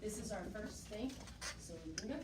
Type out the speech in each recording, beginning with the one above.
This is our first think, so we can go.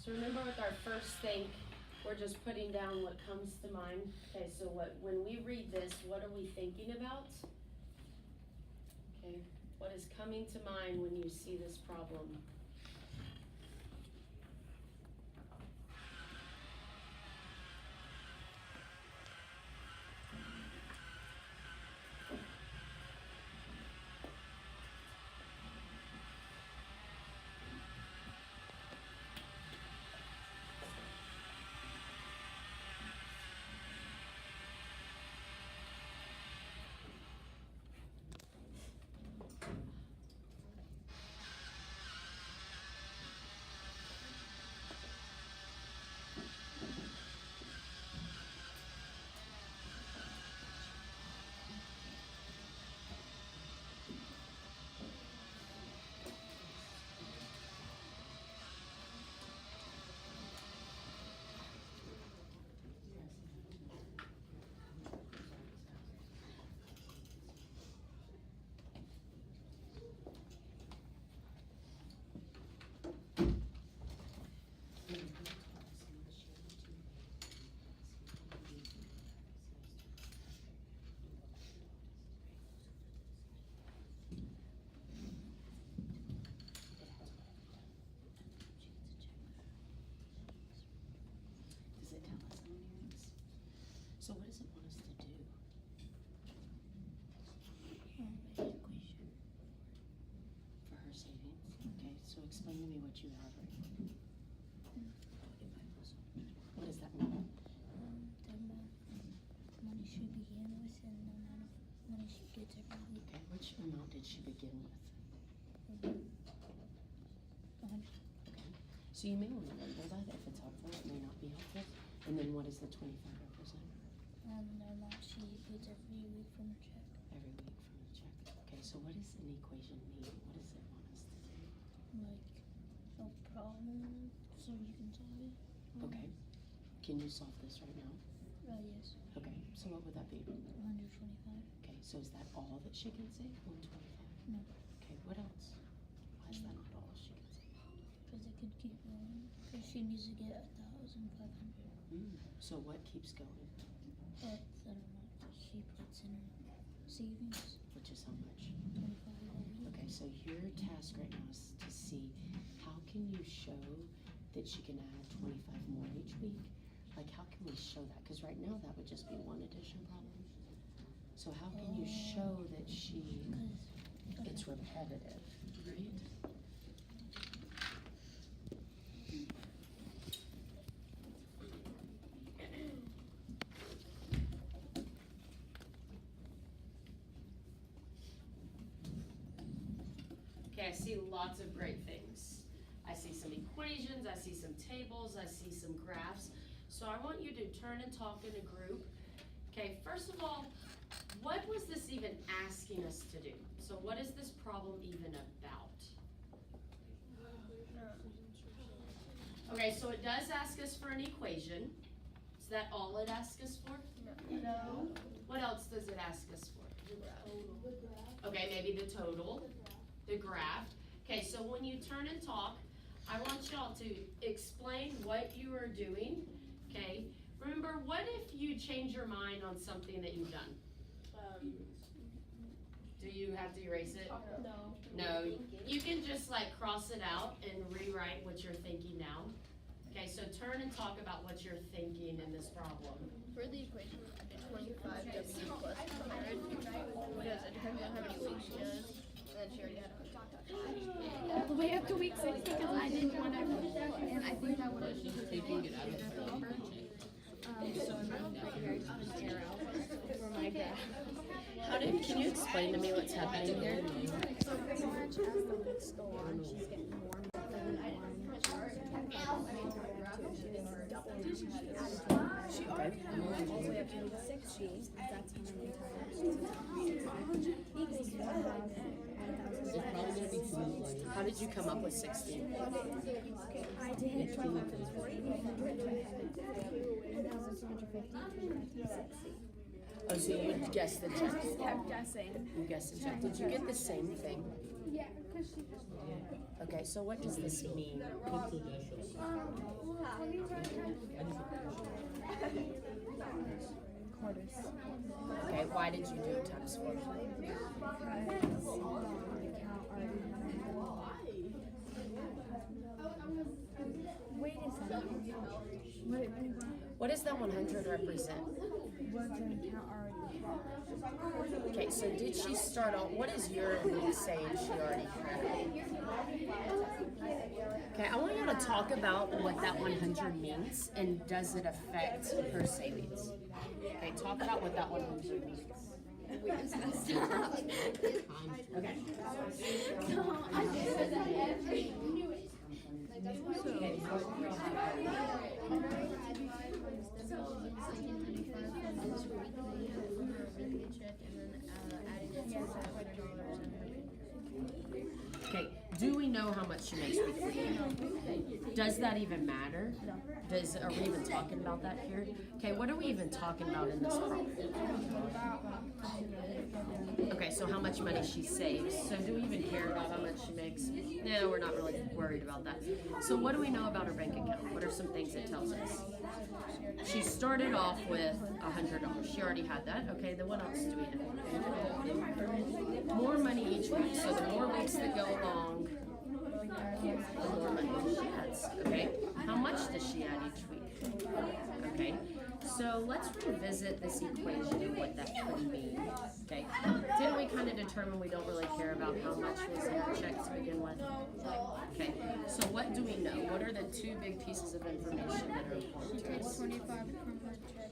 So remember with our first think, we're just putting down what comes to mind. Okay, so when we read this, what are we thinking about? Okay, what is coming to mind when you see this problem? Does it tell us how many weeks? So what does it want us to do? Equation. For her savings? Okay, so explain to me what you have right now. What does that mean? The amount money she began with and the amount of money she gets every week. Okay, which amount did she begin with? 100. Okay, so you may want to label that if it's helpful, it may not be helpful. And then what does the 25 represent? The amount she gets every week from her check. Every week from the check. Okay, so what does an equation mean? What does it want us to do? Like a problem, so you can solve it. Okay, can you solve this right now? Yes. Okay, so what would that be? 125. Okay, so is that all that she can save? 125? No, Okay, what else? Why is that not all she can save? because it could keep going. Because she needs to get 1,500. So what keeps going? That's the amount that she puts in her savings. Which is how much? 25 a week. Okay, so your task right now is to see how can you show that she can add 25 more each week? Like how can we show that? Because right now that would just be one addition problem. So how can you show that it's repetitive, right? Okay, I see lots of great things. I see some equations, I see some tables, I see some graphs. So I want you to turn and talk in a group. Okay, first of all, what was this even asking us to do? So what is this problem even about? Okay, so it does ask us for an equation. Is that all it asks us for? No. What else does it ask us for? Okay, maybe the total, the graph. Okay, so when you turn and talk, I want y'all to explain what you are doing, okay? Remember, what if you change your mind on something that you've done? Do you have to erase it? No. No, you can just like cross it out and rewrite what you're thinking now. Okay, so turn and talk about what you're thinking in this problem. For the equation, I did 25W plus 100 because it depends on how many weeks she does. And then she already had 100. All the way up to week 6 because I didn't want to. And I think that would have taken it out of the number. So I'm going to figure out an arrow for my graph. Can you explain to me what's happening here? So pretty much as the weeks go on, she's getting more and more. She already had all the way up to week 6. That's how many times equals 1,000. How did you come up with 60? I did 25 times 40, 1,250, 60. Oh, so you guessed the check. Just kept guessing. You guessed the check. Did you get the same thing? Yeah, because she Okay, so what does this mean? quarters. Okay, why did you do it times 4? Wait a second. What does that 100 represent? What's an account already? Okay, so did she start on, what is your week saying she already had? Okay, I want you to talk about what that 100 means and does it affect her savings? Okay, talk about what that 100 means. We just messed up. Okay. Okay, do we know how much she makes weekly? Does that even matter? Are we even talking about that here? Okay, what are we even talking about in this problem? Okay, so how much money she saves. So do we even care about how much she makes? No, we're not really worried about that. So what do we know about her bank account? What are some things it tells us? She started off with $100. She already had that. Okay, then what else do we know? More money each week. So the more weeks that go along, the more money she adds. Okay, how much does she add each week? Okay, so let's revisit this equation and what that could mean. Okay, didn't we kind of determine we don't really care about how much was in her check to begin with? Okay, so what do we know? What are the two big pieces of information that are important to us? 25 from her check.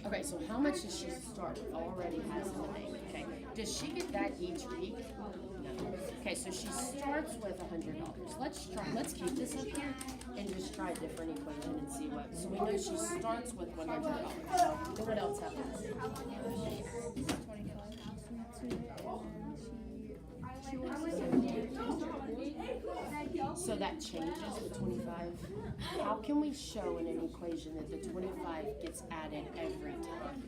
Okay, so how much does she start with? Already has in the bank. Okay, does she get that each week? No. Okay, so she starts with $100. Let's keep this up here and just try a different equation and see what. So we know she starts with $100. So what else happens? So that changes the 25. How can we show in an equation that the 25 gets added every time?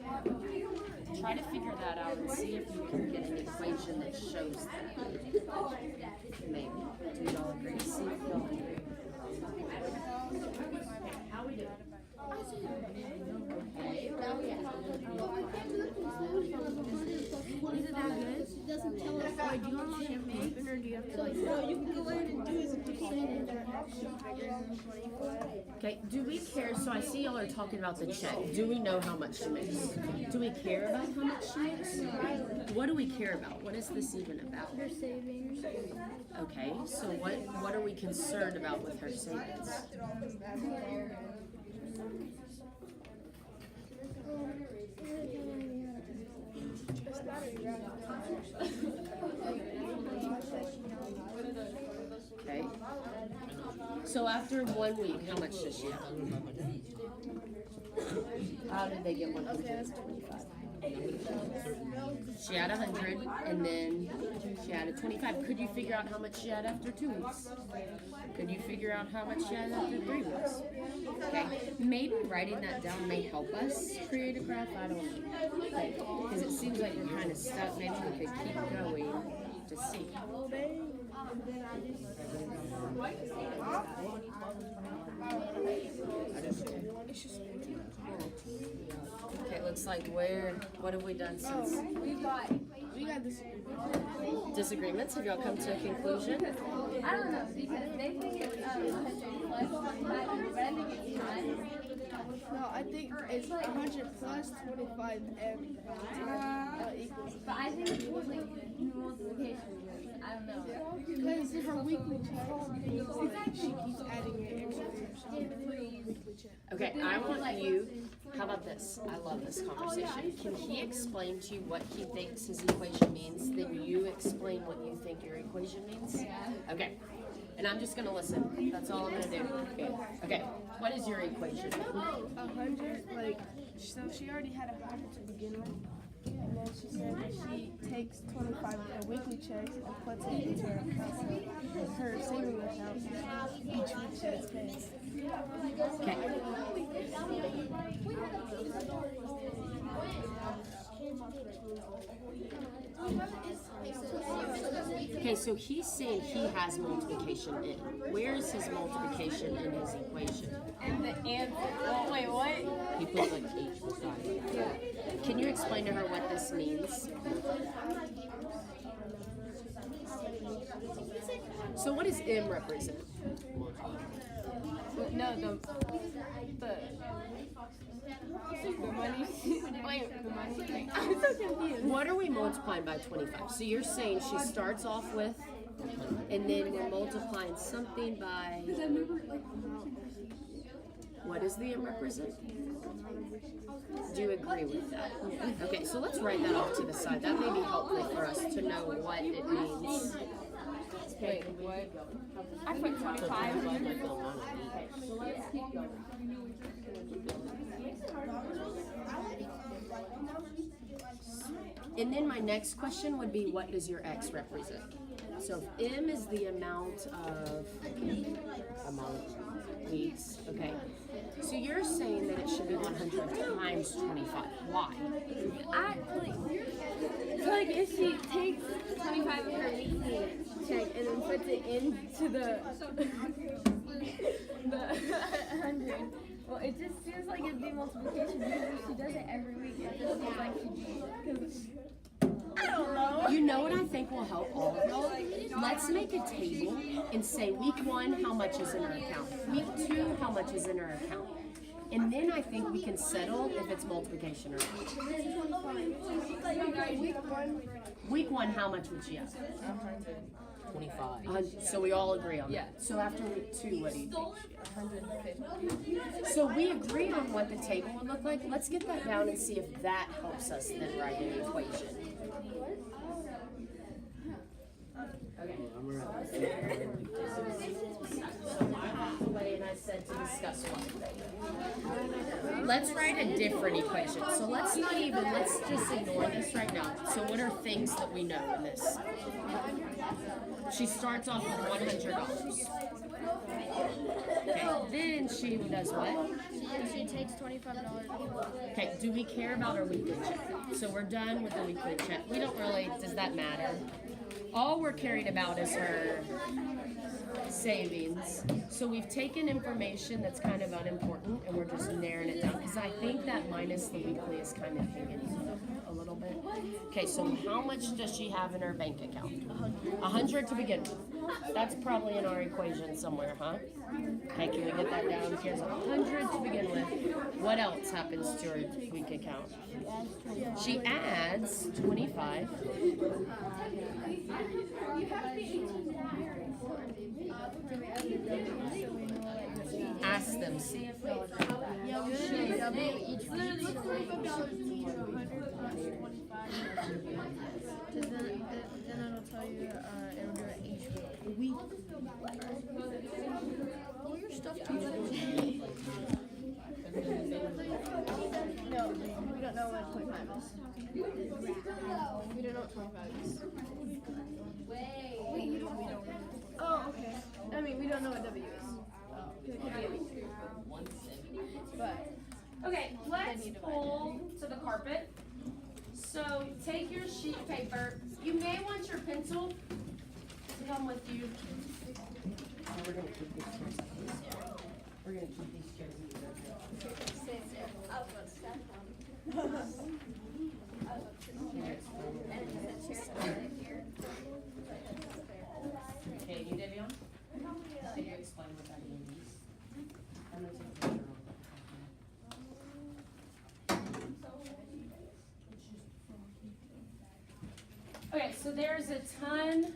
Try to figure that out and see if you can get an equation that shows that. Maybe. Do y'all agree? See if y'all agree. How we doing? Is it that good? It doesn't tell us. Wait, do you want champagne open or do you have to like? No, you can go ahead and do it. Okay, do we care? So I see y'all are talking about the check. Do we know how much she makes? Do we care about how much she makes? What do we care about? What is this even about? Her savings. Okay, so what are we concerned about with her savings? Okay. So after 1 week, how much does she have? How did they get 125? She had 100, and then she added 25. Could you figure out how much she had after 2 weeks? Could you figure out how much she had after 3 weeks? Okay, maybe writing that down may help us create a graph. I don't know. Okay, because it seems like we're kind of stuck. Maybe we could keep going to see. Okay, looks like what have we done since? We got Disagreements? Have y'all come to a conclusion? I don't know because they think it's 100 plus, but I think it's not. No, I think it's 100 plus 25 and equals. But I think it's like multiplication. I don't know. Because her weekly check, she keeps adding it every weekly check. Okay, I want you, how about this? I love this conversation. Can he explain to you what he thinks his equation means? Then you explain what you think your equation means? Okay, and I'm just gonna listen. That's all I'm gonna do. Okay, what is your equation? 100, like, so she already had 100 to begin with. And then she said that she takes 25 of her weekly checks and puts it into her saving account each week that it's paid. Okay. Okay, so he's saying he has multiplication in. Where is his multiplication in his equation? And the answer. Oh, wait, what? He put like H beside it. Can you explain to her what this means? So what does M represent? No, the money. Wait, the money thing. I'm so confused. What are we multiplying by 25? So you're saying she starts off with, and then we're multiplying something by, what does the M represent? Do you agree with that? Okay, so let's write that off to the side. That may be helpful for us to know what it means. Wait, what? I put 25. And then my next question would be, what does your X represent? So if M is the amount of weeks, okay. So you're saying that it should be 100 times 25. Why? Like if she takes 25 of her weekly check and then puts it into the 100. Well, it just feels like it'd be multiplication because if she does it every week, it just feels like she'd be. I don't know. You know what I think will help all of y'all? Let's make a table and say week 1, how much is in her account? Week 2, how much is in her account? And then I think we can settle if it's multiplication or not. Week 1, how much would she have? 25. So we all agree on Yeah. that. So after week 2, what do you think? 150. So we agree on what the table would look like. Let's get that down and see if that helps us then write an equation. And I said to discuss one thing. Let's write a different equation. So let's just ignore this right now. So what are things that we know in this? She starts off with $100. Okay, then she does what? She takes $25. Okay, do we care about our weekly check? So we're done with the weekly check. We don't really, does that matter? All we're caring about is her savings. So we've taken information that's kind of unimportant and we're just narrowing it down because I think that minus the weekly is kind of hanging a little bit. Okay, so how much does she have in her bank account? 100 to begin with. That's probably in our equation somewhere, huh? Okay, can we get that down? Here's 100 to begin with. What else happens to her week account? She adds 25. Ask them, see if they'll agree with that. Yeah, we should double each week. Then it'll tell you it'll do it each week. All your stuff No, we don't know what 25 is. We don't know what 25 is. Wait, you don't know. Oh, okay. I mean, we don't know what W is. It could be anything. But Okay, let's pull to the carpet. So take your sheet of paper. You may want your pencil to come with you. Oh, we're gonna keep these chairs like this. We're gonna keep these chairs in the Okay, you, Davion? Can you explain what that means? I'm gonna take a picture of Okay, so there's a ton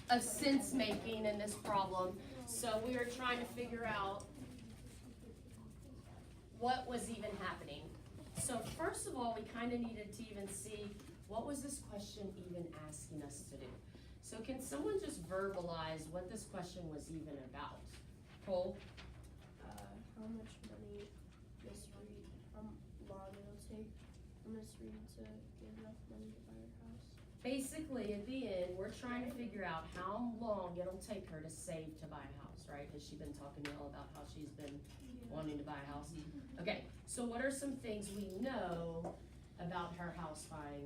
of sense making in this problem. So we are trying to figure out what was even happening. So first of all, we kind of needed to even see what was this question even asking us to do. So can someone just verbalize what this question was even about? Cole? how much money Miss Reed, how long it'll take for Miss Reed to get enough money to buy her house? Basically, at the end, we're trying to figure out how long it'll take her to save to buy a house, right? Has she been talking to y'all about how she's been wanting to buy a house? Okay, so what are some things we know about her house buying?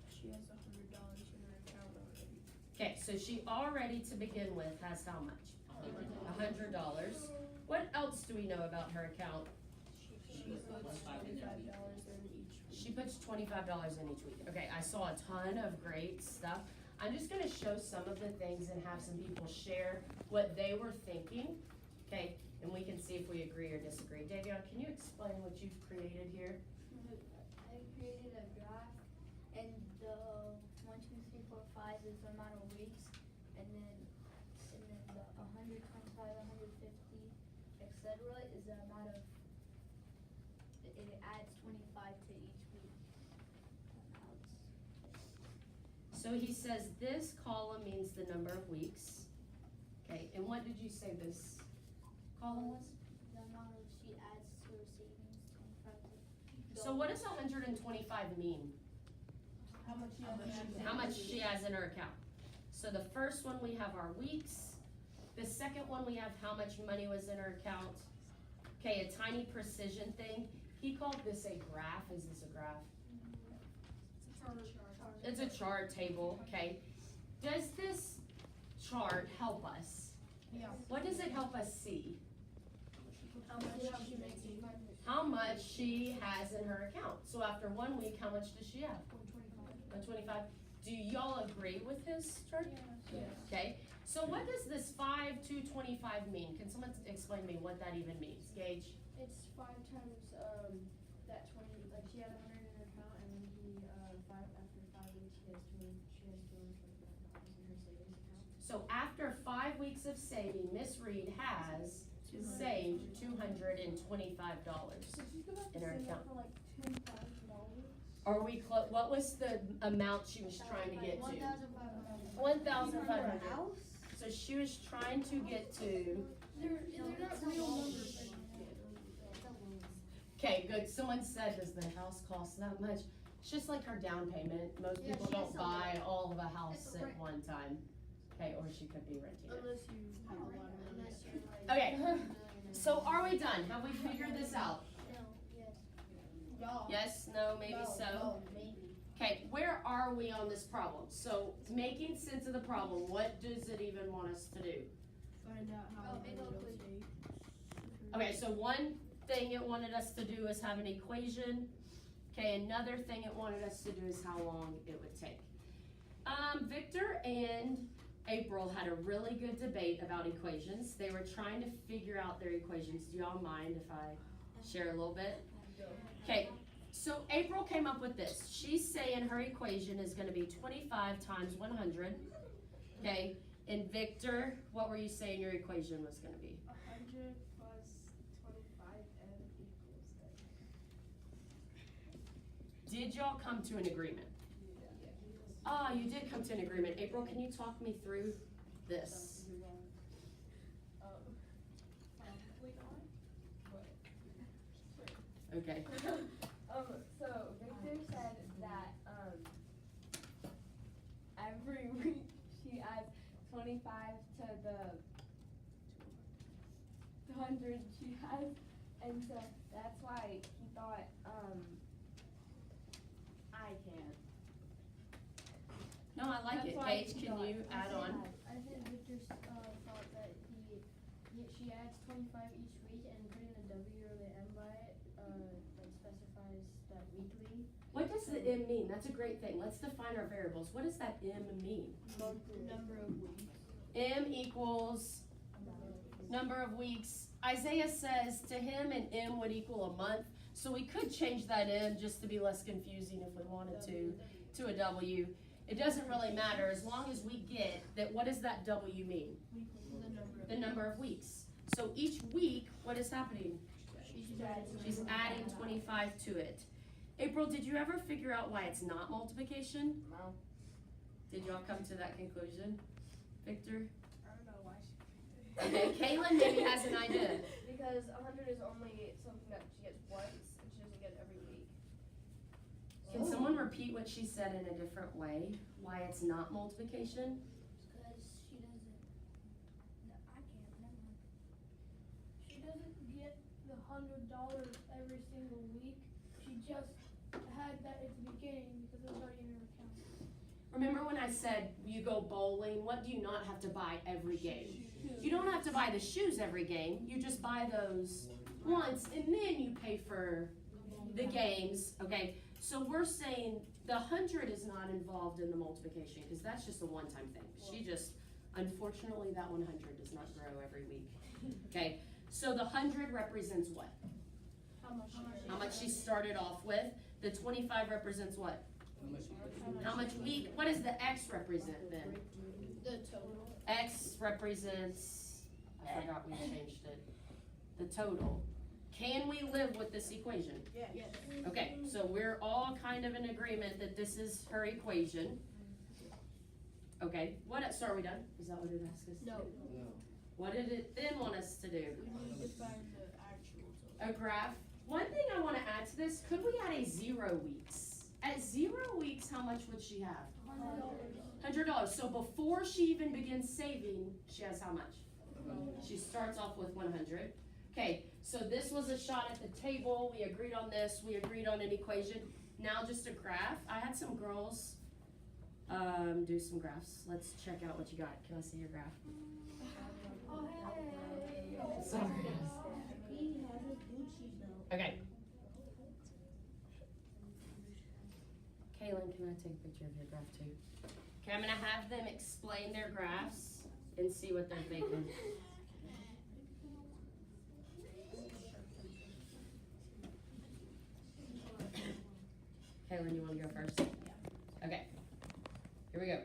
She has $100 in her account already. Okay, so she already, to begin with, has how much? $100. What else do we know about her account? She puts $25 in each week. She puts $25 in each week. Okay, I saw a ton of great stuff. I'm just gonna show some of the things and have some people share what they were thinking, okay? And we can see if we agree or disagree. Davion, can you explain what you've created here? I created a graph, and the 1, 2, 3, 4, 5 is the amount of weeks, and then the 125, 150, etc. is the amount of. It adds 25 to each week. So he says this column means the number of weeks. Okay, and what did you say this column was? The amount of she adds to her savings, 25 to. So what does 125 mean? How much she has? How much she has in her account. So the first one, we have our weeks. The second one, we have how much money was in her account. Okay, a tiny precision thing. He called this a graph. Is this a graph? It's a chart table, okay. Does this chart help us? Yeah. What does it help us see? How much she makes? How much she has in her account. So after 1 week, how much does she have? 125. Do y'all agree with his chart? Yes. Okay, so what does this 5 to 25 mean? Can someone explain to me what that even means? Gage? It's 5 times that 20. Like she had 100 in her account, and then after 5 weeks she has 225 in her savings account. So after 5 weeks of saving, Miss Reed has saved $225 in her account. For like $2,000. Are we what was the amount she was trying to get to? 1,500. 1,500. So she was trying to get to. They're not real numbers. Okay, good. Someone said, does the house cost that much? It's just like her down payment. Most people don't buy all of a house at one time. Okay, or she could be renting it. Unless you have a lot of money. Okay, so are we done? Have we figured this out? Yes, no, maybe so? Okay, where are we on this problem? So, making sense of the problem, what does it even want us to do? Find out how much it'll take. Okay, so one thing it wanted us to do is have an equation. Okay, another thing it wanted us to do is how long it would take. Victor and April had a really good debate about equations. They were trying to figure out their equations. Do y'all mind if I share a little bit? Okay, so April came up with this. She's saying her equation is gonna be 25 times 100. Okay, and Victor, what were you saying your equation was gonna be? 100 plus 25 and equals that. Did y'all come to an agreement? Ah, you did come to an agreement. April, can you talk me through this? Okay. So Victor said that, every week she adds 25 to the 100 she has, and so that's why he thought, I can't. No, I like That's it. why Paige, he can thought- you add on? I think Victor thought that she adds 25 each week and putting a W or the M by it, like specifies that weekly. What does the M mean? That's a great thing. Let's define our variables. What does that M mean? Number of weeks. M equals number of weeks. Isaiah says to him an M would equal a month. So we could change that M just to be less confusing if we wanted to a W. It doesn't really matter as long as we get that. What does that W mean? The number of weeks. So each week, what is happening? She's adding 25 to it. April, did you ever figure out why it's not multiplication? No. Did y'all come to that conclusion? Victor? I don't know why she. Okay, Kaylin maybe has an idea. Because 100 is only something that she gets once, and she doesn't get it every week. Can someone repeat what she said in a different way? Why it's not multiplication? Because she doesn't, no, I can't, never mind. She doesn't get the $100 every single week. She just had that at the beginning because it was already in her account. Remember when I said you go bowling, what do you not have to buy every game? You don't have to buy the shoes every game, you just buy those once and then you pay for the games, okay? So we're saying the 100 is not involved in the multiplication because that's just a one-time thing. She just, unfortunately, that 100 does not grow every week, okay? So the 100 represents what? How much she started off with. The 25 represents what? How much week? What does the X represent then? The total. X represents, I forgot we changed it, the total. Can we live with this equation? Yes. Okay, so we're all kind of in agreement that this is her equation. Okay, are we done? Is that what it asked us to do? No. What did it then want us to do? We need to find the actual total. A graph. One thing I wanna add to this, could we add a 0 weeks? At 0 weeks, how much would she have? $100. So before she even begins saving, she has how much? She starts off with 100. Okay, so this was a shot at the table. We agreed on this. We agreed on an equation. Now just a graph. I had some girls do some graphs. Let's check out what you got. Can I see your graph? Sorry. Okay. Kaylin, can I take a picture of your graph too? Okay, I'm gonna have them explain their graphs and see what they're thinking. Kaylin, you wanna go first? Yeah. Okay, here we go.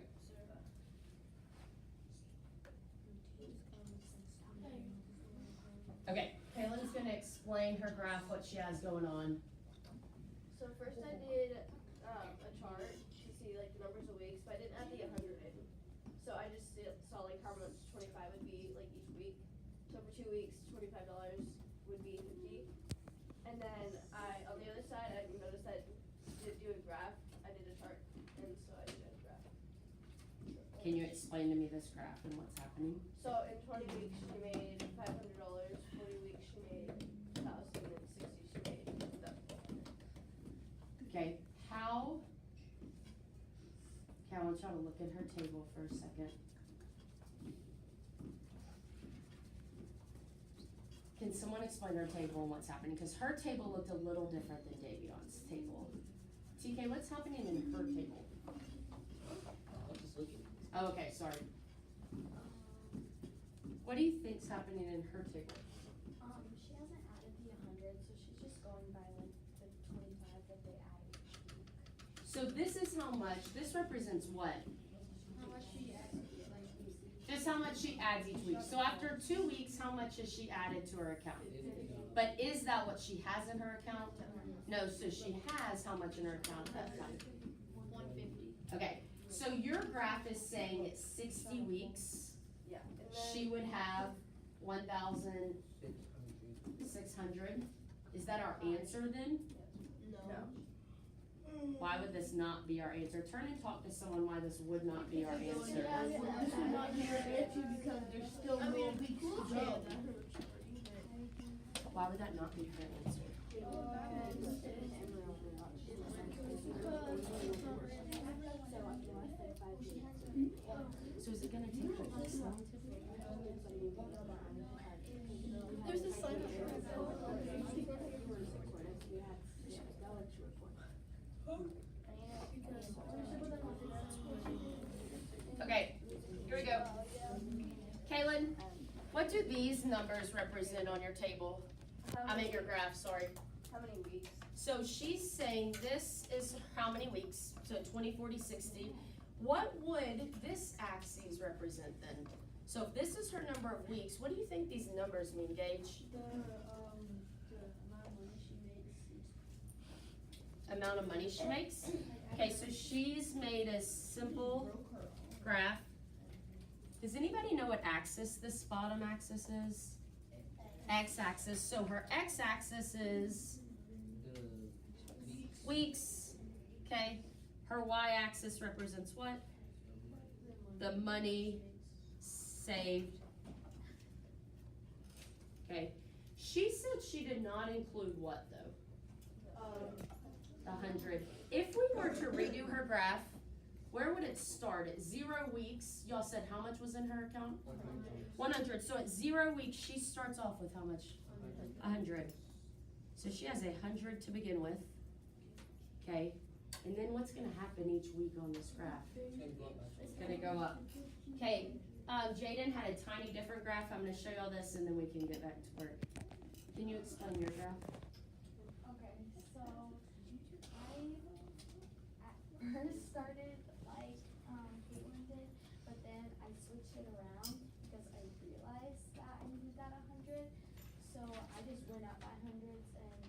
Okay, Kaylin's gonna explain her graph, what she has going on. So first I did a chart to see like the numbers of weeks, but I didn't add the 100 in. So I just saw like how much 25 would be like each week. So for 2 weeks, $25 would be 50. And then on the other side, I noticed that to do a graph, I did a chart, and so I did a graph. Can you explain to me this graph and what's happening? So in 20 weeks she made $500, 40 weeks she made 1,000, and 60 she made 1,400. Okay, how, okay, I want y'all to look at her table for a second. Can someone explain her table and what's happening? Because her table looked a little different than Davion's table. TK, what's happening in her table? Oh, okay, sorry. What do you think's happening in her table? She hasn't added the 100, so she's just going by like the 25 that they added each week. So this is how much, this represents what? How much she adds, Just how much she adds each week. So after 2 weeks, how much has she added to her account? But is that what she has in her account? No, so she has how much in her account at that time? 150. Okay, so your graph is saying at 60 weeks, Yeah. And then she would have 1,600. Is that our answer then? No. Why would this not be our answer? Turn and talk to someone why this would not be our answer. This would not be our answer because there's still more weeks to go. Why would that not be her answer? So is it gonna take her this long to figure out? There's a sign up Okay, here we go. Kaylin, what do these numbers represent on your table? I mean your graph, sorry. How many weeks? So she's saying this is how many weeks, so 20, 40, 60. What would this axis represent then? So if this is her number of weeks, what do you think these numbers mean, Gage? The amount of money she makes. Amount of money she makes? Okay, so she's made a simple graph. Does anybody know what axis this bottom axis is? X-axis. So her x-axis is weeks, okay? Her y-axis represents what? The money saved. Okay. She said she did not include what though? 100. If we were to redo her graph, where would it start? At 0 weeks, y'all said how much was in her account? 100. So at 0 weeks, she starts off with how much? 100. So she has 100 to begin with. Okay. And then what's gonna happen each week on this graph? It's gonna go up. Okay. Jaden had a tiny different graph. I'm gonna show y'all this and then we can get back to work. Can you explain your graph? Okay, so I at first started like Caitlin did, but then I switched it around because I realized that I needed that 100. So I just went up by hundreds and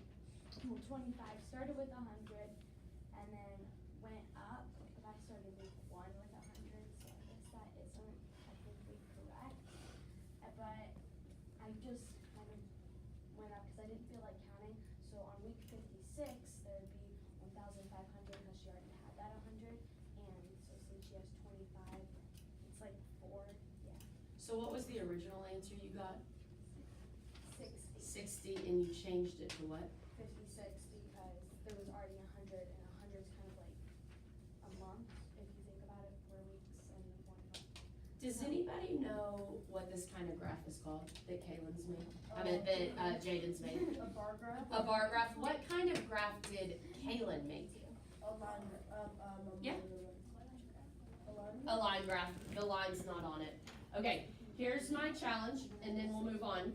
25 started with 100 and then went up, but I started week 1 with 100, so I guess that isn't technically correct. But I just kind of went up because I didn't feel like counting. So on week 56, there would be 1,500 because she already had that 100. And so since she has 25, it's like 4, yeah, So what was the original answer you got? 60. 60 and you changed it to what? 56 because there was already 100 and 100 is kind of like a month if you think about it, 4 weeks and 1 month. Does anybody know what this kind of graph is called that Kaylin's made? I mean, that Jaden's made? A bar graph? A bar graph. What kind of graph did Kaylin make? A line, Yeah. A line? A line graph. The line's not on it. Okay, here's my challenge, and then we'll move on.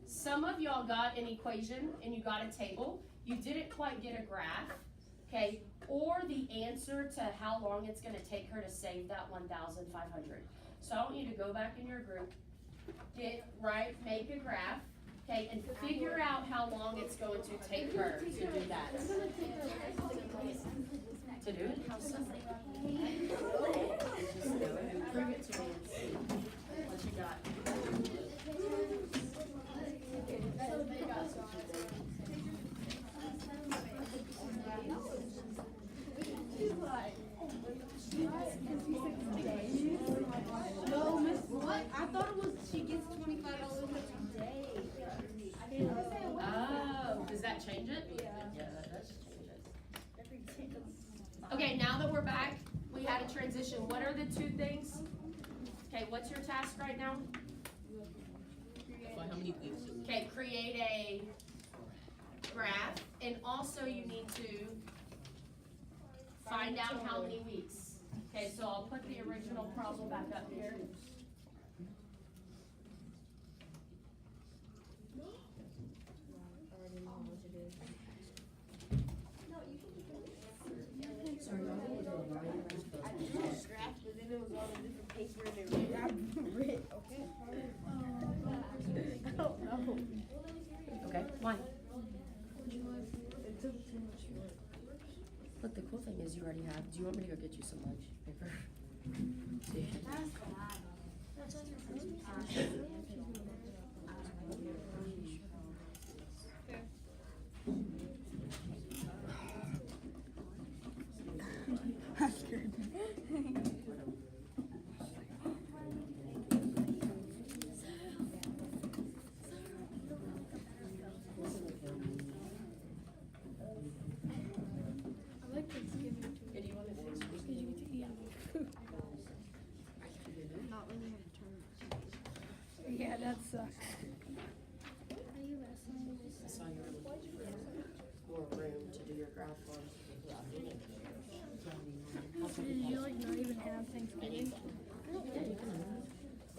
Some of y'all got an equation and you got a table. You didn't quite get a graph, okay? Or the answer to how long it's gonna take her to save that 1,500. So I want you to go back in your group, make a graph, okay, and figure out how long it's going to take her to do that. To do it? How simple. Just do it. Prove it to me and see what you got. No, Miss, what? I thought it was, she gets $25 a day. Oh, does that change it? Yeah, that does change it. Okay, now that we're back, we had a transition. What are the 2 things? Okay, what's your task right now? How many weeks? Okay, create a graph, and also you need to find out how many weeks. Okay, so I'll put the original problem back up here. I did a graph, but then it was all in different paper and it read, okay. I don't know. Okay, why? It took too much work. Look, the cool thing is you already have, do you want me to go get you some lunch paper?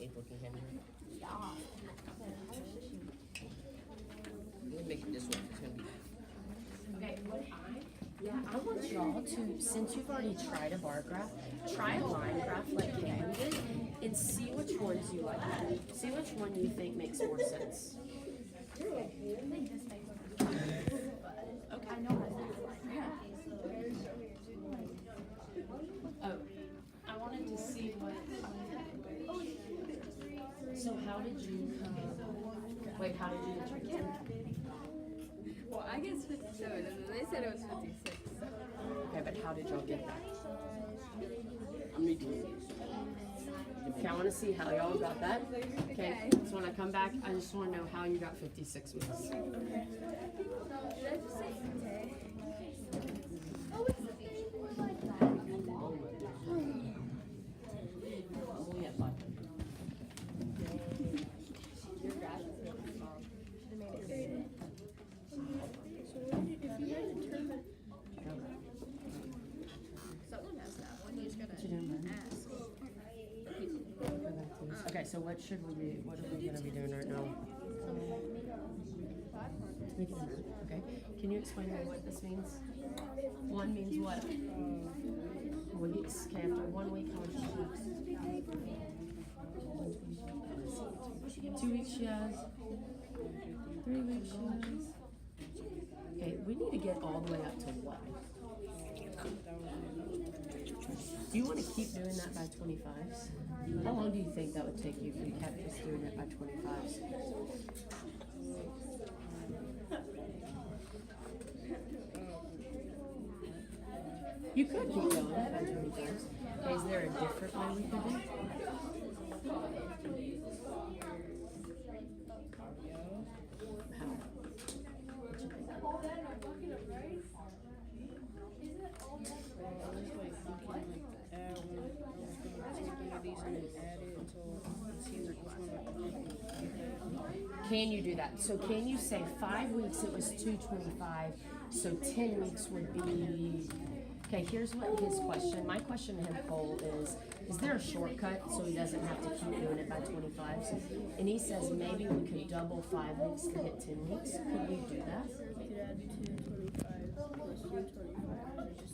April can handle it. We'll make it this one, it's gonna be. Okay, I want y'all to, since you've already tried a bar graph, try a line graph like Cam did, and see which ones you like better. See which one you think makes more sense. Oh, I wanted to see what. So how did you wait, how did you determine? Well, I guess 57, and then they said it was 56. Okay, but how did y'all get that? I'm reading it. Okay, I wanna see how y'all got that. Okay, so when I come back, I just wanna know how you got 56 weeks. Did I just say okay? I'm only at 5. Your graph is really small. Should have made it bigger. Someone has that one. You just gotta What you doing, man? ask. Okay, so what are we gonna be doing right now? Make it a minute, okay? Can you explain to me what this means? One means what? Weeks, okay, after 1 week, how much is it? 2 weeks she has. 3 weeks she has. Okay, we need to get all the way up to what? Do you wanna keep doing that by 25s? How long do you think that would take you if you kept just doing it by 25s? You could keep going by 25s. Okay, is there a different way we could do it? How? Can you do that? So can you say 5 weeks it was 225, so 10 weeks would be, okay, here's what his question, my question to him, Cole, is there a shortcut so he doesn't have to keep doing it by 25s? And he says maybe we could double 5 weeks to hit 10 weeks. Could we do that?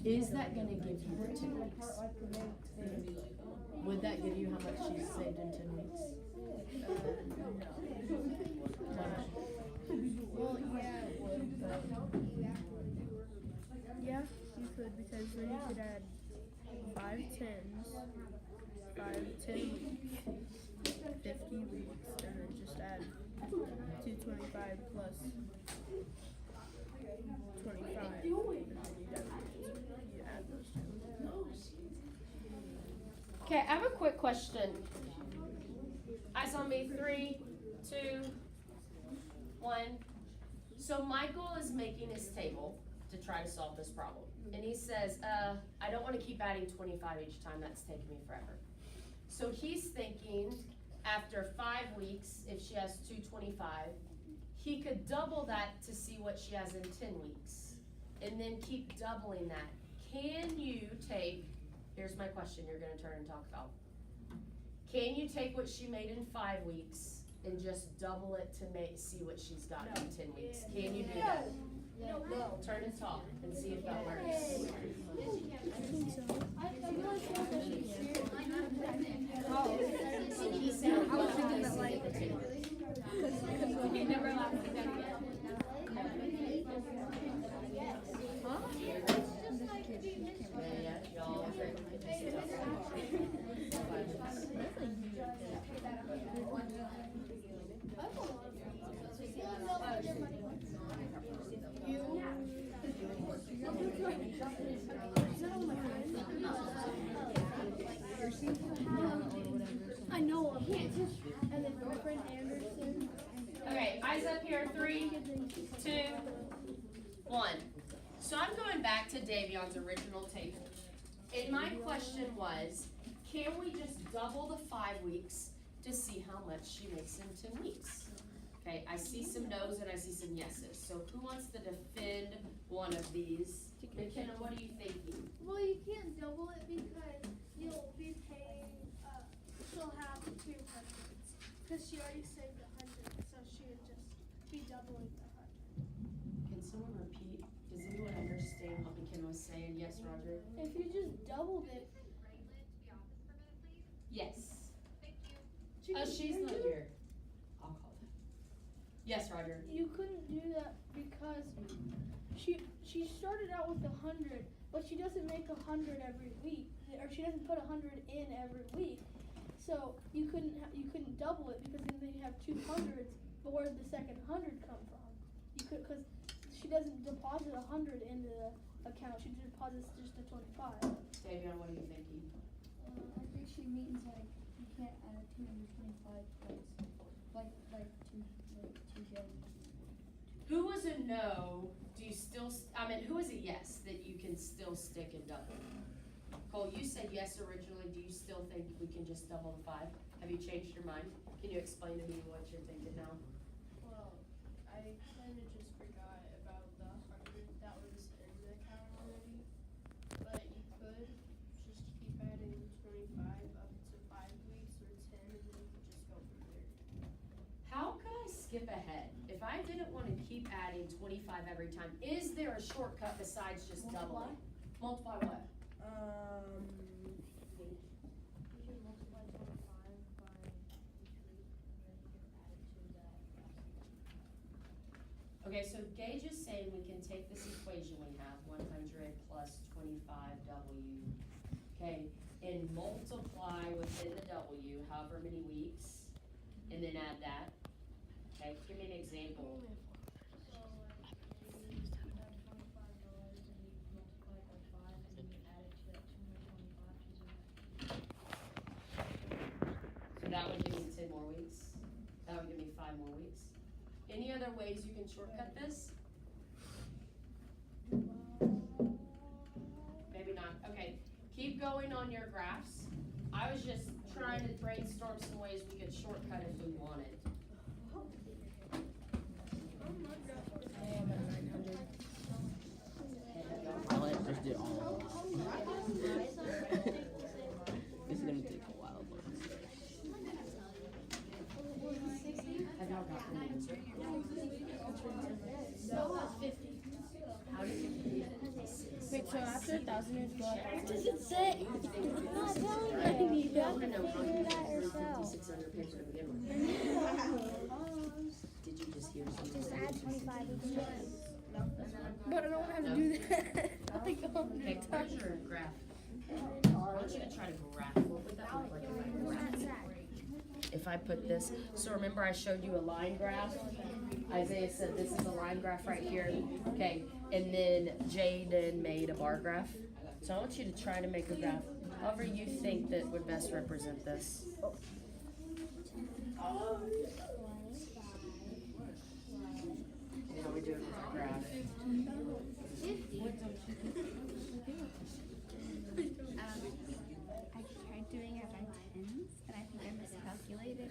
Is that gonna give you the 10 weeks? Would that give you how much she's saved in 10 weeks? Well, yeah, it would, but yeah, you could, because then you could add 5 10s, 5 10 weeks, 50 weeks, and then just add 225 plus 25. And then you add those two. Okay, I have a quick question. Eyes on me, 3, 2, 1. So Michael is making his table to try to solve this problem. And he says, I don't want to keep adding 25 each time, that's taking me forever. So he's thinking after 5 weeks, if she has 225, he could double that to see what she has in 10 weeks. And then keep doubling that. Can you take, here's my question you're gonna turn and talk about. Can you take what she made in 5 weeks and just double it to see what she's got in 10 weeks? Can you do that? No. Turn and talk and see if that works. He said, I was thinking that, like, Because we never allowed to do that again. yeah, y'all. I know, and then my friend Anderson. Okay, eyes up here, 3, 2, 1. So I'm going back to Davion's original table. And my question was, can we just double the 5 weeks to see how much she makes in 10 weeks? Okay, I see some no's and I see some yeses. So who wants to defend one of these? McKenna, what are you thinking? Well, you can't double it because you'll be paying Because she already saved 100, so she would just be doubling the 100. Can someone repeat? Does anyone understand what McKenna was saying? Yes, Roger? If you just doubled it, Yes. she could- She's not here. I'll call that. Yes, Roger? You couldn't do that because she started out with 100, but she doesn't make 100 every week, or she doesn't put 100 in every week. So you couldn't double it because then you have 200s. But where did the second 100 come from? You could because she doesn't deposit 100 into the account. She deposits just a 25. Davion, what are you thinking? I think she means like you can't add 225 points, like two good. Who was a no? Do you still, who is a yes that you can still stick and double? Cole, you said yes originally. Do you still think we can just double the 5? Have you changed your mind? Can you explain to me what you're thinking now? Well, I kind of just forgot about the 100 that was in the account already. But you could just keep adding 25 up to 5 weeks or 10, and then you could just go from there. How could I skip ahead? If I didn't want to keep adding 25 every time, is there a shortcut besides just doubling? Multiply what? You should multiply 25 by each week, and then you can add it to that. Okay, so Gage is saying we can take this equation we have, 100 plus 25W, okay, and multiply within the W, however many weeks, and then add that. Okay, give me an example. So, you have $25 and you multiply it by 5, and then you add it to that 225 So that would give me 10 more weeks. That would give me 5 more weeks. Any other ways you can shortcut this? Maybe not. Okay, keep going on your graphs. I was just trying to brainstorm some ways we could shortcut if we wanted. Let's do it all. This is gonna take a while, but Have y'all got the answer? No, that's 50. How did you get 56? Wait, so after 1,000 is go up? What does it say? I'm not telling you. You have to know how you get 56 on your paper to begin with. Did you just hear something? Just add 25 each time. But I don't have to do that. Okay, where's your graph? I want you to try to graph. What would that look like if I graphed? If I put this, so remember I showed you a line graph? Isaiah said this is a line graph right here. Okay, and then Jaden made a bar graph. So I want you to try to make a graph, however you think that would best represent this. How we do it with our graph? I tried doing it by tens, and I think I miscalculated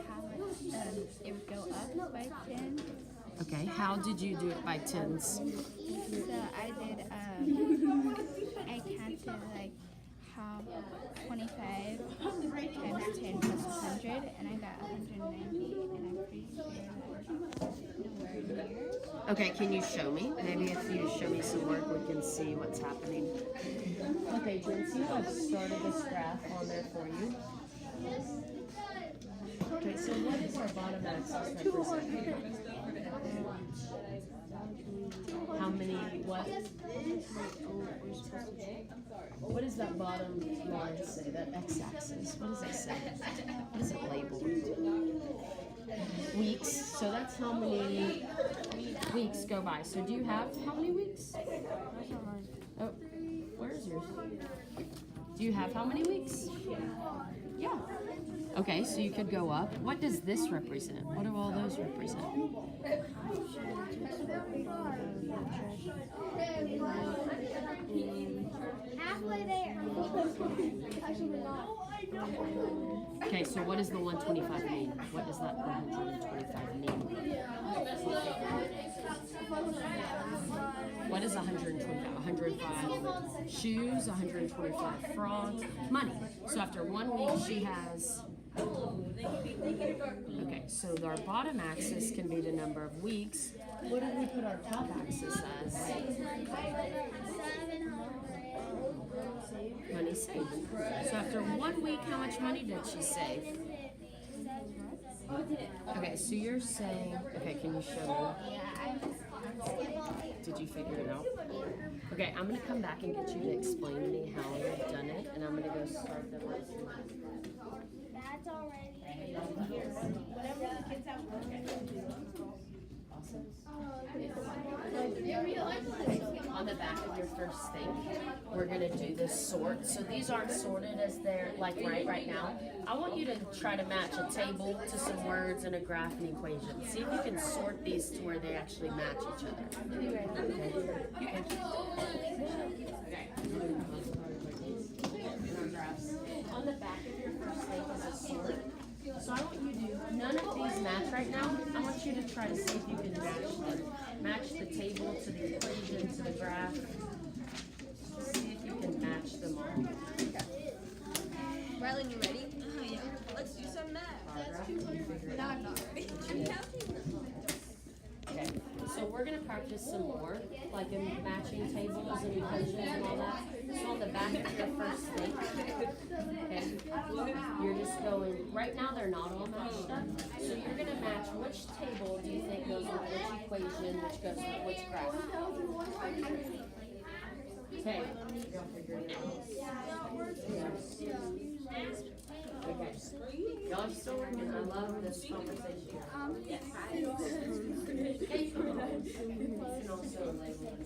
how much it would go up by 10. Okay, how did you do it by tens? So I did, I counted like how 25 times 10 plus 100, and I got 190, and I'm pretty sure that was nowhere near. Okay, can you show me? Maybe if you show me some work, we can see what's happening. Okay, Jen, see how I've started this graph on there for you? Okay, so what is our bottom axis represent? How many, what? What does that bottom line say, that x-axis? What does it say? What is it labeled? Weeks, so that's how many weeks go by. So do you have how many weeks? Oh, where is yours? Do you have how many weeks? Yeah. Okay, so you could go up. What does this represent? What do all those represent? Halfway there. Okay, so what does the 125 mean? What does that 125 mean? What is 125? 105 shoes, 125 frogs, money. So after 1 week, she has. Okay, so our bottom axis can be the number of weeks. What did we put our top axis as? Money saved. So after 1 week, how much money did she save? Okay, so you're saying, okay, can you show me? Did you figure it out? Okay, I'm gonna come back and get you to explain to me how you've done it, and I'm gonna go start the lesson. That's already. Awesome. On the back of your first thing, we're gonna do this sort. So these aren't sorted as they're like right now. I want you to try to match a table to some words and a graph and equation. See if you can sort these to where they actually match each other. Okay. On the back of your first thing is a sort. So I want you to do, none of these match right now. I want you to try to see if you can match them. Match the table to the equation to the graph. See if you can match them all. Rylan, you ready? Yeah. Let's do some math. No, I'm not ready. I'm counting. Okay, so we're gonna practice some more, like in matching tables and equations and all that. So on the back of your first thing, okay, you're just going, right now they're not all matched up. So you're gonna match which table do you think goes with which equation, which goes with which graph. Okay, y'all figured it out. Okay, y'all are still working. I love this conversation. Yes. You can also label it.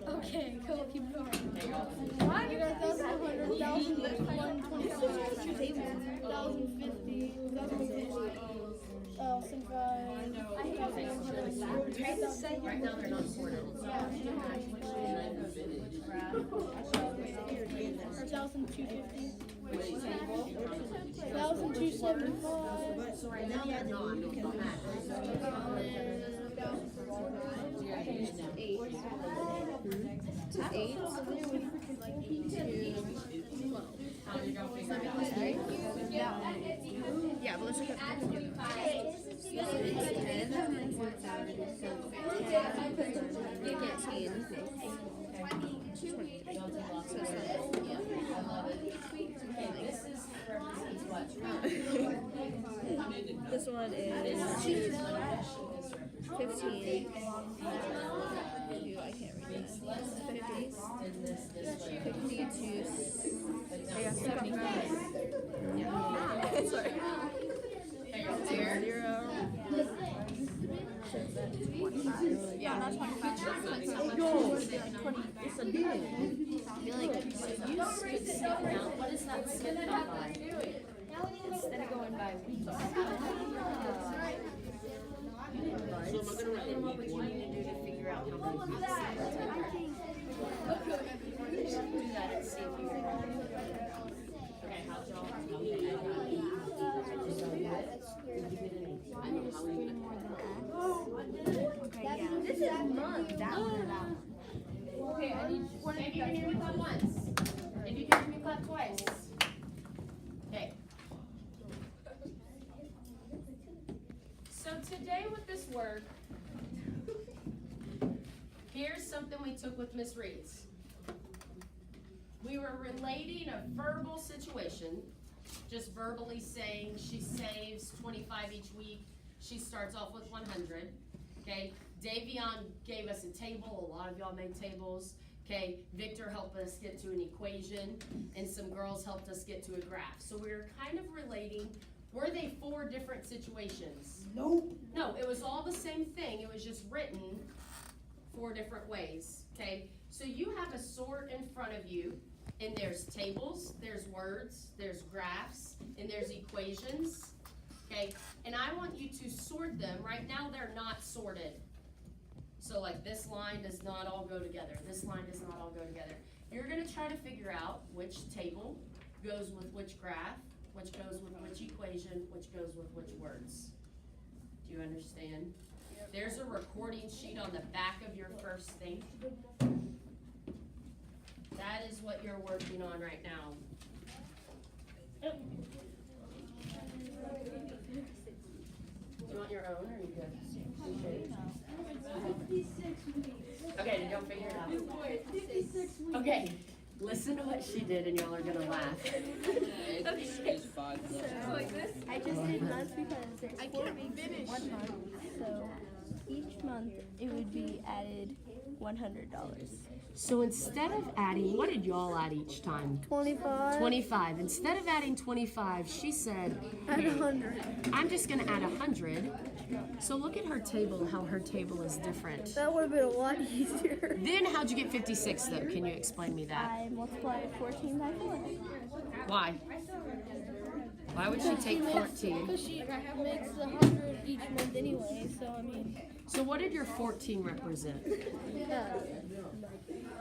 Okay, cool. Keep going. Okay, y'all. Why? You got 1,100, 1,125, 1,050, 1,055. Right now they're not sorted. So I want you to match which table goes with which graph. 1,250. Which table? 1,275. So right now they're not matched. How did y'all figure it out? Yeah, but let's look at this one is 15. I can't read that. 50 to 75. Yeah. Sorry. 0. Yeah, not 25. It's a deal. I feel like you could skip out. What is that skip out by? Instead of going by weeks. So what would you need to do to figure out how many weeks it would take? Do that and see if you can. Okay, how'd y'all? Okay, yeah. This is month. That one or that one? Okay, I need, maybe you can hear me clap once. If you can hear me clap twice. Okay. So today with this work, here's something we took with Miss Reed's. We were relating a verbal situation, just verbally saying she saves 25 each week. She starts off with 100, okay? Davion gave us a table. A lot of y'all made tables, okay? Victor helped us get to an equation, and some girls helped us get to a graph. So we were kind of relating. Were they 4 different situations? Nope. No, it was all the same thing. It was just written 4 different ways, okay? So you have a sort in front of you, and there's tables, there's words, there's graphs, and there's equations, okay? And I want you to sort them. Right now, they're not sorted. So like this line does not all go together. This line does not all go together. You're gonna try to figure out which table goes with which graph, which goes with which equation, which goes with which words. Do you understand? Yeah. There's a recording sheet on the back of your first thing. That is what you're working on right now. Do you want your own, or are you good? Okay, then don't figure it out. Okay, listen to what she did, and y'all are gonna laugh. It's 5 I just did months because there's 4 weeks in 1 month. So each month it would be added $100. So instead of adding, what did y'all add each time? 25. 25. Instead of adding 25, she said, Add 100. I'm just gonna add 100. So look at her table, how her table is different. That would have been a lot easier. Then how'd you get 56 though? Can you explain me that? I multiplied 14 by 4. Why? Why would she take 14? Because she makes 100 each month anyway, so I mean. So what did your 14 represent?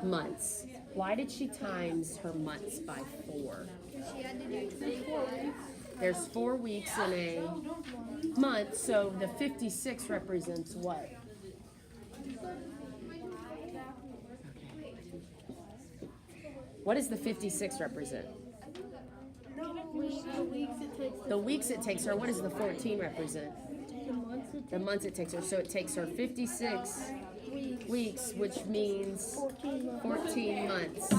Months. Why did she times her months by 4? She had to do 4 weeks. There's 4 weeks in a month, so the 56 represents what? What does the 56 represent? The weeks it takes her. What does the 14 represent? The months it takes her. So it takes her 56 weeks, which means 14 months.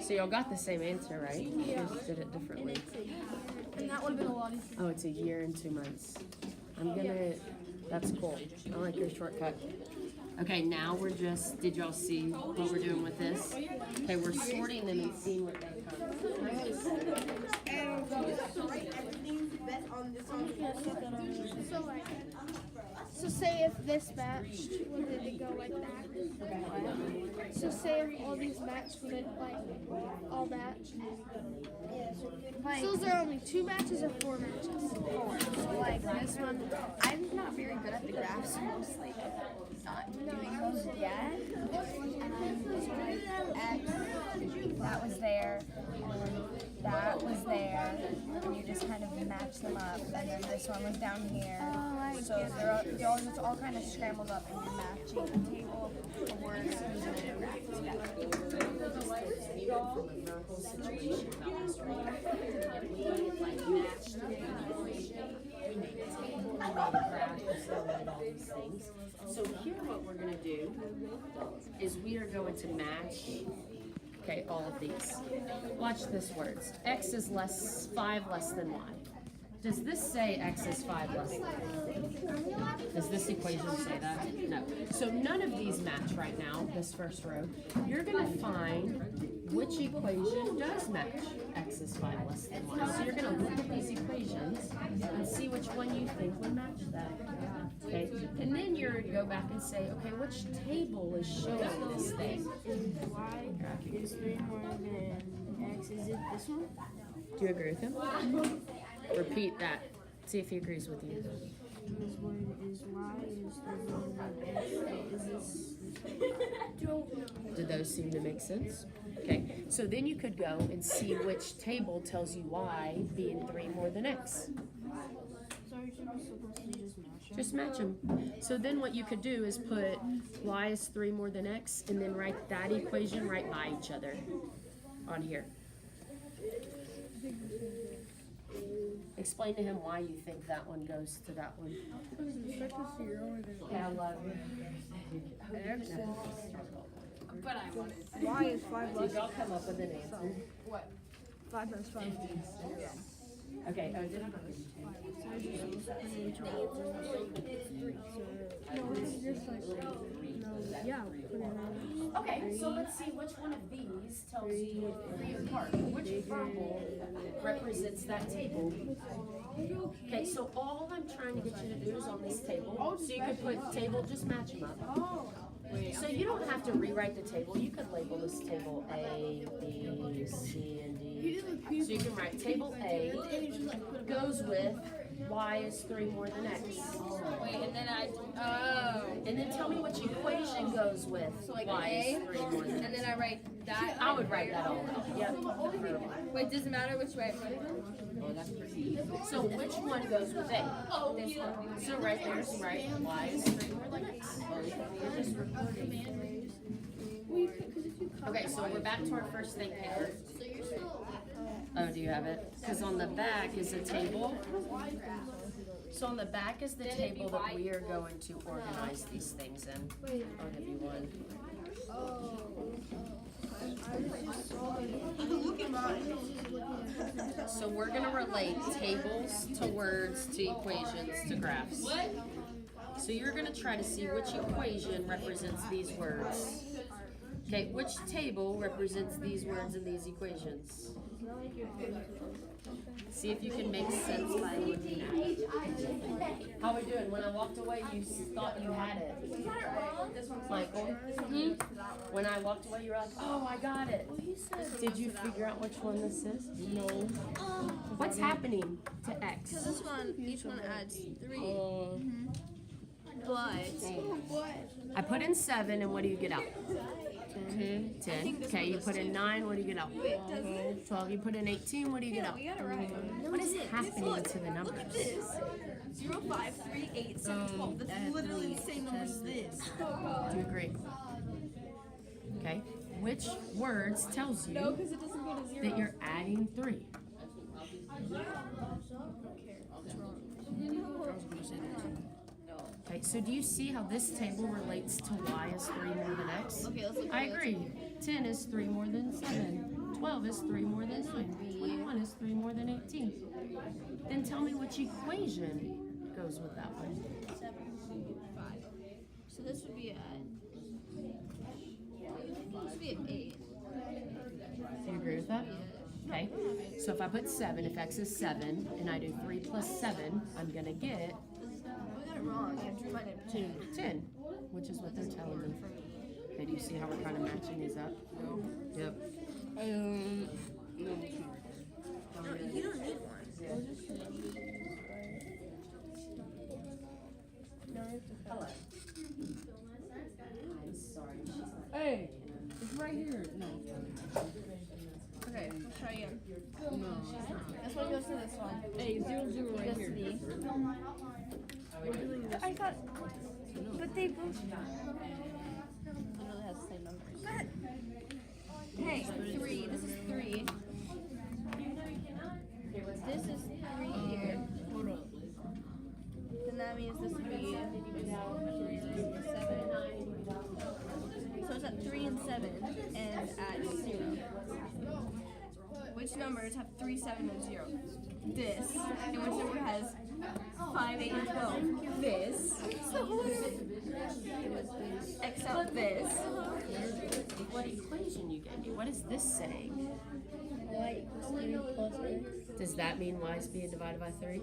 So y'all got the same answer, right? You just did it differently. And that would have been a lot easier. Oh, it's a year and 2 months. That's cool. I like your shortcut. Okay, now we're just, did y'all see what we're doing with this? Okay, we're sorting them and seeing what they So say if this matched, would it go like that? So say if all these matched, would it like all match? So is there only 2 matches or 4 matches? So like this one, I'm not very good at the graphs, so I'm just like not doing those yet. That was there, and that was there, and you just kind of match them up, and then this one was down here. So it's all kind of scrambled up, and you're matching the table, the words, and the graph together. So here what we're going to do is we are going to match, okay, all of these. Watch this words. X is 5 less than Y. Does this say X is 5 less than Y? Does this equation say that? No. So none of these match right now, this first row. You're going to find which equation does match X is 5 less than Y. So you're going to look at these equations and see which one you think would match that. Okay, and then you're going to go back and say, okay, which table is showing this thing? Y is 3 more than X. Is it this one? Do you agree with him? Repeat that. See if he agrees with you. This one is Y is 3 more than X. Is this? Do those seem to make sense? Okay, so then you could go and see which table tells you Y being 3 more than X. So are you supposed to just match them? Just match them. So then what you could do is put Y is 3 more than X and then write that equation right by each other on here. Explain to him why you think that one goes to that one. Yeah, I love it. But I wanted Y is 5 Did y'all come up with an answer? 5 times 5. Okay, oh, did I? No, it's just like, yeah, put it on. Okay, so let's see which one of these tells you 3 apart. Which verbal represents that table? Okay, so all I'm trying to get you to do is on this table. So you could put table, just match them up. So you don't have to rewrite the table. You could label this table A, B, C, and D. So you can write table A goes with y is 3 more than x. Wait, and then And then tell me which equation goes with So like y A, is 3 more than and then I write that. I would write that all out. Yep. Wait, does it matter which way I put it? Oh, that's pretty easy. So which one goes with A? This one. So right there's right, y is 3 more than x. You're just recording. Okay, so we're back to our first thing paper. Oh, do you have it? Because on the back is a table. So on the back is the table that we are going to organize these things in. I'll give you one. So we're gonna relate tables to words to equations to graphs. So you're gonna try to see which equation represents these words. Okay, which table represents these words in these equations? See if you can make sense by looking at it. How we doing? When I walked away, you thought you had it. Michael? When I walked away, you were like, oh, I got it. Did you figure out which one this is? No. What's happening to X? This one, each one adds 3. But I put in 7, and what do you get out? 10. Okay, you put in 9, what do you get out? 12. You put in 18, what do you get out? we got it right. What is happening to the numbers? 0, 5, 3, 8, 7, 12. That's literally the same number as this. Do you agree? Okay, which words tells you Because it doesn't go to 0. that you're adding 3? Okay, so do you see how this table relates to y is 3 more than x? Okay, let's look I at agree. 10 is 3 more than 7. 12 is 3 more than 9. 21 is 3 more than 18. Then tell me which equation goes with that one. 7, 5. So this would be this would be an 8. Do you agree with that? Okay, so if I put 7, if x is 7, and I do 3 plus 7, I'm gonna get We got it wrong. You have to find it 2. 10, which is what they're telling me. Okay, do you see how we're kind of matching these up? Yep. You don't need one. I'm sorry. Hey, it's right here. No. Okay, let's try again. No. This one goes to this one. Hey, 0, 0 right Goes to here. D. I got, but they both. Literally has the same numbers. Hey, 3. This is 3. This is 3 here. Hold up. Then that means this would be 7. So it's at 3 and 7 and at 0. Which numbers have 3, 7, and 0? This. And which number has 5, 8, and 12? This. X out this. What equation you gave me? What is this saying? Y equals 3 plus x. Does that mean y is being divided by 3?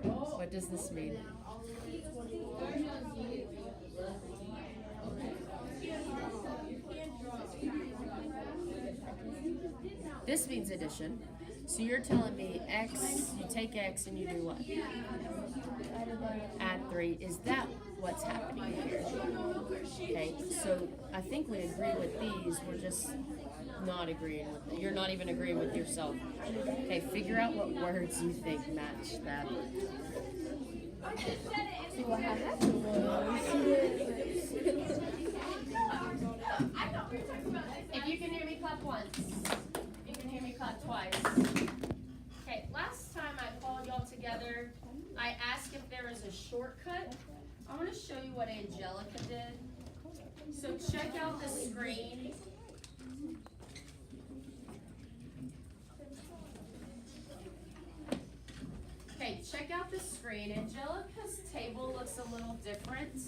What does this mean? This means addition. So you're telling me x, you take x and you do what? Add 3. Is that what's happening here? Okay, so I think we agree with these. We're just not agreeing with it. You're not even agreeing with yourself. Okay, figure out what words you think match that. See what happened was. If you can hear me, clap once. If you can hear me, clap twice. Okay, last time I called y'all together, I asked if there was a shortcut. I want to show you what Angelica did. So check out the screen. Okay, check out the screen. Angelica's table looks a little different.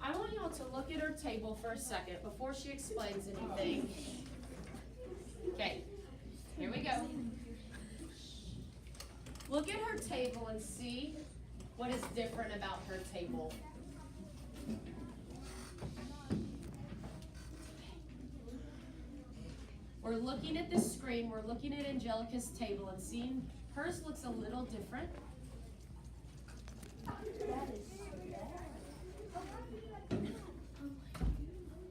I want y'all to look at her table for a second before she explains anything. Okay, here we go. Look at her table and see what is different about her table. we're looking at this screen, we're looking at Angelica's table and seeing hers looks a little different.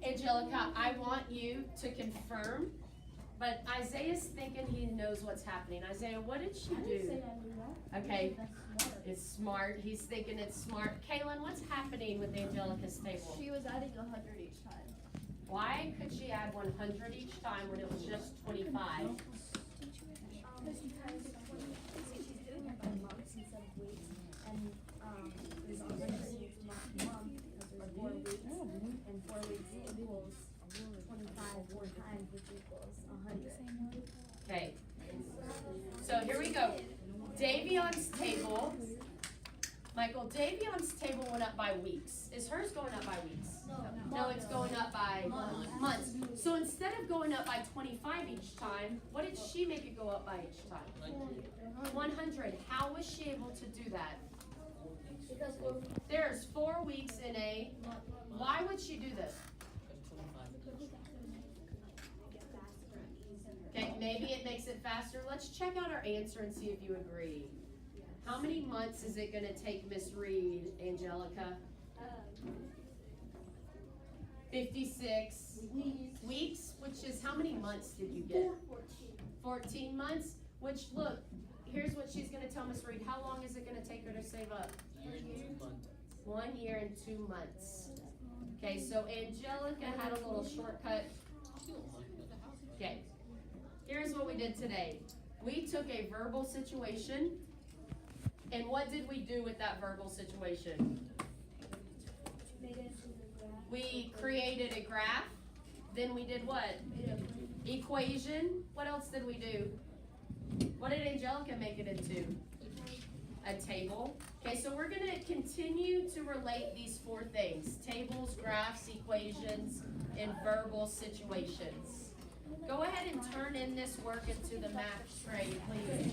Angelica, I want you to confirm, but Isaiah's thinking he knows what's happening. Isaiah, what did she do? Okay, it's smart. He's thinking it's smart. Kaylin, what's happening with Angelica's table? She was adding 100 each time. Why could she add 100 each time when it was just 25? Because she's doing it by months instead of weeks, and there's obviously month because there's 4 weeks, and 4 weeks equals 25 4 times, which equals 100. Okay, so here we go. Davion's table, Michael, Davion's table went up by weeks. Is hers going up by weeks? No, it's going up by months. So instead of going up by 25 each time, what did she make it go up by each time? 100. How was she able to do that? Because There's 4 weeks in a, why would she do this? Okay, maybe it makes it faster. Let's check out our answer and see if you agree. How many months is it gonna take Miss Reed, Angelica? 56 weeks, which is how many months did you get? 14 months, which look, here's what she's gonna tell Miss Reed. How long is it gonna take her to save up? 1 year and 2 months. Okay, so Angelica had a little shortcut. Okay, here's what we did today. We took a verbal situation, and what did we do with that verbal situation? We created a graph, then we did what? Equation. What else did we do? What did Angelica make it into? A table. Okay, so we're gonna continue to relate these 4 things: tables, graphs, equations, and verbal situations. Go ahead and turn in this work into the math tray, please.